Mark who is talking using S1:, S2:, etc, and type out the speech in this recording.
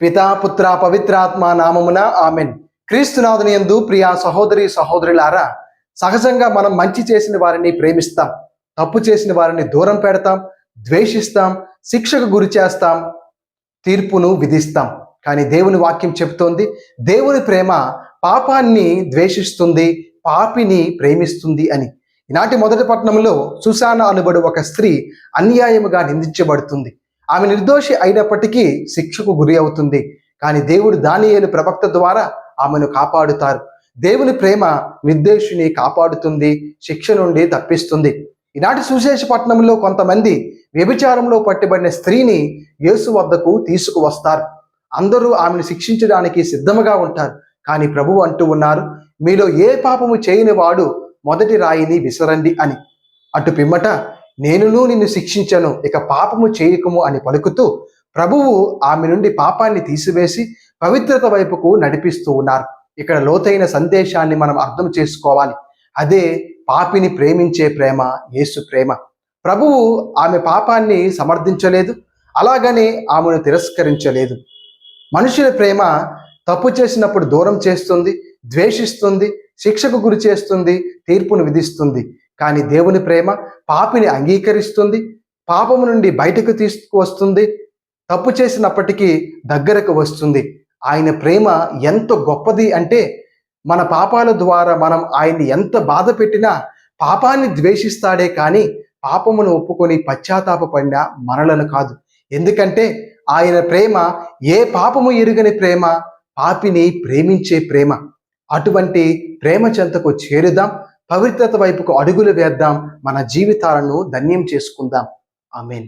S1: పితా పుత్ర పవిత్రాత్మ నామమున ఆమెన్. క్రీస్తునాథుని యందు ప్రియా సహోదరి సహోదరులారా, సహజంగా మనం మంచి చేసిన వారిని ప్రేమిస్తాం, తప్పు చేసిన వారిని దూరం పెడతాం, ద్వేషిస్తాం, శిక్షకు గురి చేస్తాం, తీర్పును విధిస్తాం. కానీ దేవుని వాక్యం చెబుతోంది, దేవుని ప్రేమ పాపాన్ని ద్వేషిస్తుంది, పాపిని ప్రేమిస్తుంది అని. ఈనాటి మొదటి పట్టణంలో సుసాన అనబడు ఒక స్త్రీ అన్యాయముగా నిందించబడుతుంది. ఆమె నిర్దోషి అయినప్పటికీ శిక్షకు గురి అవుతుంది. కానీ దేవుడు దానియేలు ప్రవక్త ద్వారా ఆమెను కాపాడుతారు. దేవుని ప్రేమ నిర్దోషిని కాపాడుతుంది, శిక్ష నుండి తప్పిస్తుంది. ఈనాటి సువిశేష పట్టణంలో కొంతమంది వ్యభిచారంలో పట్టుబడిన స్త్రీని యేసు వద్దకు తీసుకువస్తారు. అందరూ ఆమెను శిక్షించడానికి సిద్ధముగా ఉంటారు. కానీ ప్రభువు అంటూ ఉన్నారు, మీలో ఏ పాపము చేయని వాడు మొదటి రాయిని విసరండి అని. అటు పిమ్మట నేనును నిన్ను శిక్షించను, ఇక పాపము చేయకము అని పలుకుతూ ప్రభువు ఆమె నుండి పాపాన్ని తీసివేసి పవిత్రత వైపుకు నడిపిస్తూ ఉన్నారు. ఇక్కడ లోతైన సందేశాన్ని మనం అర్థం చేసుకోవాలి. అదే పాపిని ప్రేమించే ప్రేమ, యేసు ప్రేమ. ప్రభువు ఆమె పాపాన్ని సమర్థించలేదు, అలాగనే ఆమెను తిరస్కరించలేదు. మనుషుల ప్రేమ తప్పు చేసినప్పుడు దూరం చేస్తుంది, ద్వేషిస్తుంది, శిక్షకు గురి చేస్తుంది, తీర్పును విధిస్తుంది. కానీ దేవుని ప్రేమ పాపిని అంగీకరిస్తుంది, పాపము నుండి బయటకు తీసుకువస్తుంది, తప్పు చేసినప్పటికీ దగ్గరకు వస్తుంది. ఆయన ప్రేమ ఎంత గొప్పది అంటే, మన పాపాల ద్వారా మనం ఆయన్ని ఎంత బాధ పెట్టినా పాపాన్ని ద్వేషిస్తాడే కానీ పాపమును ఒప్పుకొని పశ్చాత్తాపపడిన మనలను కాదు. ఎందుకంటే ఆయన ప్రేమ ఏ పాపము ఎరుగని ప్రేమ, పాపిని ప్రేమించే ప్రేమ. అటువంటి ప్రేమ చెంతకు చేరుదాం, పవిత్రత వైపుకు అడుగులు వేద్దాం, మన జీవితాలను ధన్యం చేసుకుందాం. ఆమేన్.